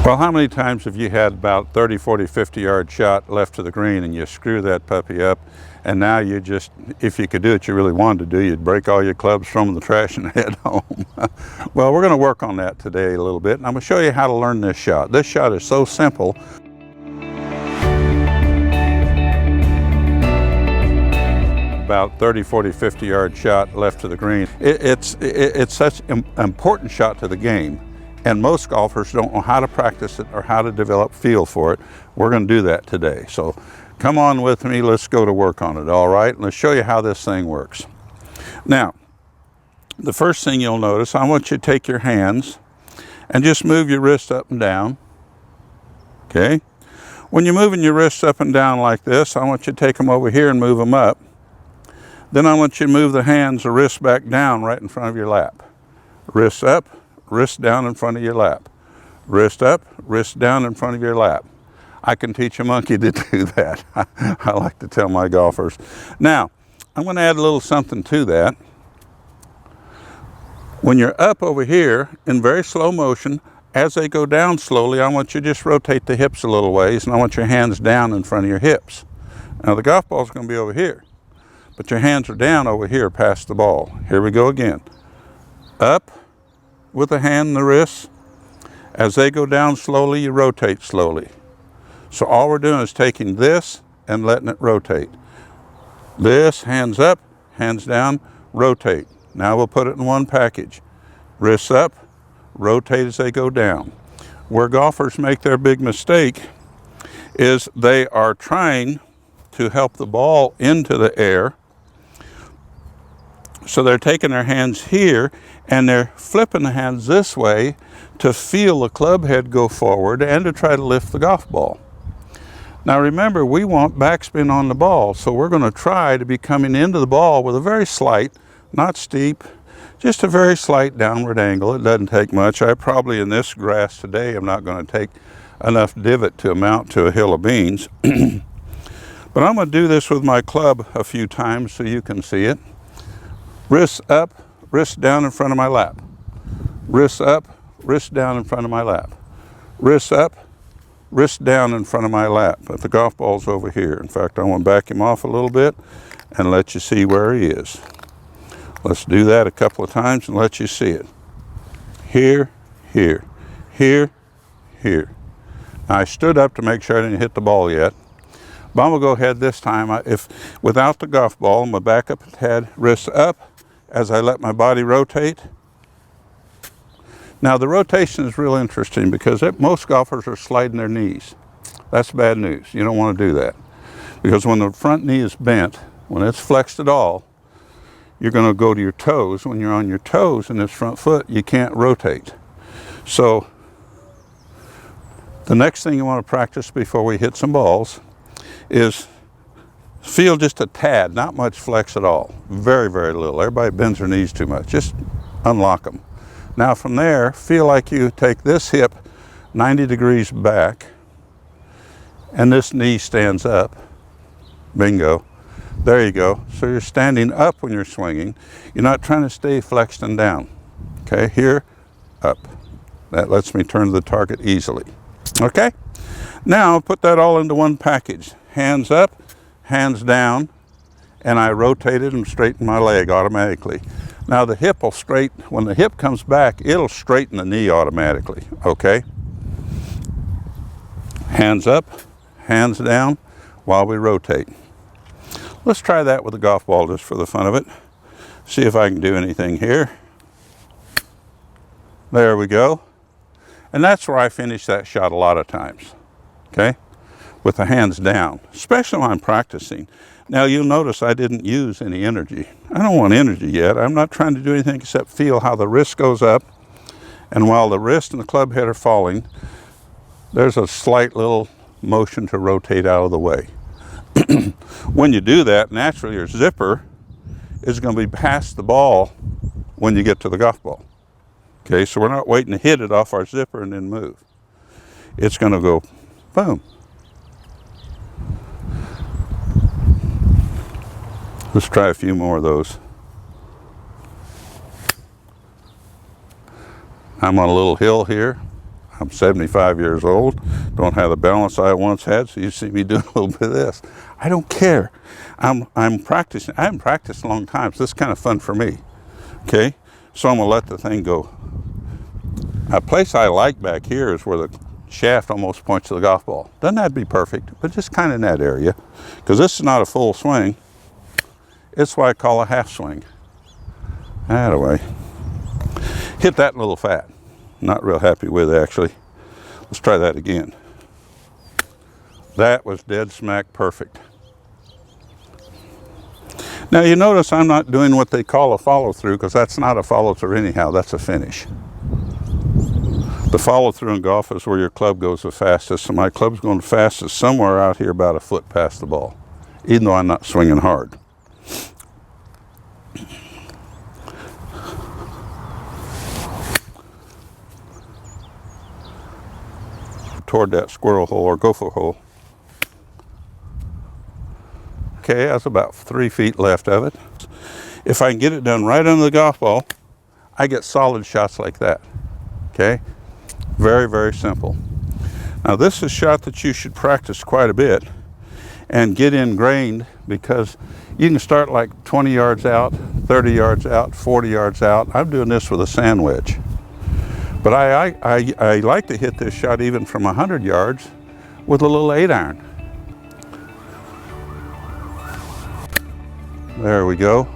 Well, how many times have you had about 30, 40, 50 yard shot left to the green and you screw that puppy up, and now you just, if you could do what you really wanted to do, you'd break all your clubs, throw them in the trash and head home. Well, we're going to work on that today a little bit, and I'm going to show you how to learn this shot. This shot is so simple. About 30, 40, 50 yard shot left to the green. It's such an important shot to the game. And most golfers don't know how to practice it or how to develop feel for it. We're going to do that today. So come on with me, let's go to work on it, all right? Let's show you how this thing works. Now, the first thing you'll notice, I want you to take your hands and just move your wrists up and down, okay? When you're moving your wrists up and down like this, I want you to take them over here and move them up. Then I want you to move the hands, the wrists back down right in front of your lap. Wrists up, wrist down in front of your lap. Wrist up, wrist down in front of your lap. I can teach a monkey to do that. I like to tell my golfers. Now, I'm going to add a little something to that. When you're up over here in very slow motion, as they go down slowly, I want you to just rotate the hips a little ways, and I want your hands down in front of your hips. Now, the golf ball is going to be over here, but your hands are down over here past the ball. Here we go again. Up with the hand and the wrist. As they go down slowly, you rotate slowly. So all we're doing is taking this and letting it rotate. This, hands up, hands down, rotate. Now we'll put it in one package. Wrists up, rotate as they go down. Where golfers make their big mistake is they are trying to help the ball into the air. So they're taking their hands here and they're flipping the hands this way to feel the club head go forward and to try to lift the golf ball. Now remember, we want backspin on the ball, so we're going to try to be coming into the ball with a very slight, not steep, just a very slight downward angle. It doesn't take much. I probably in this grass today am not going to take enough divot to amount to a hill of beans. But I'm going to do this with my club a few times so you can see it. Wrists up, wrist down in front of my lap. Wrists up, wrist down in front of my lap. Wrists up, wrist down in front of my lap. But the golf ball's over here. In fact, I want to back him off a little bit and let you see where he is. Let's do that a couple of times and let you see it. Here, here, here, here. Now, I stood up to make sure I didn't hit the ball yet. But I'm going to go ahead this time. Without the golf ball, I'm going to back up the head, wrists up as I let my body rotate. Now the rotation is real interesting because most golfers are sliding their knees. That's bad news. You don't want to do that. Because when the front knee is bent, when it's flexed at all, you're going to go to your toes. When you're on your toes in this front foot, you can't rotate. So the next thing you want to practice before we hit some balls is feel just a tad, not much flex at all. Very, very little. Everybody bends their knees too much. Just unlock them. Now from there, feel like you take this hip 90 degrees back and this knee stands up. Bingo. There you go. So you're standing up when you're swinging. You're not trying to stay flexed and down. Okay, here, up. That lets me turn to the target easily. Okay? Now put that all into one package. Hands up, hands down, and I rotated and straightened my leg automatically. Now the hip will straighten, when the hip comes back, it'll straighten the knee automatically, okay? Hands up, hands down while we rotate. Let's try that with a golf ball just for the fun of it. See if I can do anything here. There we go. And that's where I finish that shot a lot of times, okay? With the hands down, especially when I'm practicing. Now you'll notice I didn't use any energy. I don't want energy yet. I'm not trying to do anything except feel how the wrist goes up. And while the wrist and the club head are falling, there's a slight little motion to rotate out of the way. When you do that, naturally your zipper is going to be past the ball when you get to the golf ball. Okay, so we're not waiting to hit it off our zipper and then move. It's going to go boom. Let's try a few more of those. I'm on a little hill here. I'm 75 years old, don't have the balance I once had, so you see me doing a little bit of this. I don't care. I'm practicing. I haven't practiced a long time, so this is kind of fun for me. Okay, so I'm gonna let the thing go. A place I like back here is where the shaft almost points to the golf ball. Doesn't have to be perfect, but just kind of in that area, because this is not a full swing. It's what I call a half swing. That way. Hit that a little fat. Not real happy with it, actually. Let's try that again. That was dead smack perfect. Now you notice I'm not doing what they call a follow through, because that's not a follow through anyhow, that's a finish. The follow through in golf is where your club goes the fastest, so my club's going the fastest somewhere out here about a foot past the ball, even though I'm not swinging hard. Toward that squirrel hole or gopher hole. Okay, that's about 3 feet left of it. If I can get it done right under the golf ball, I get solid shots like that. Okay, very, very simple. Now this is a shot that you should practice quite a bit and get ingrained, because you can start like 20 yards out, 30 yards out, 40 yards out. I'm doing this with a sand wedge. But I like to hit this shot even from 100 yards with a little 8-iron. There we go.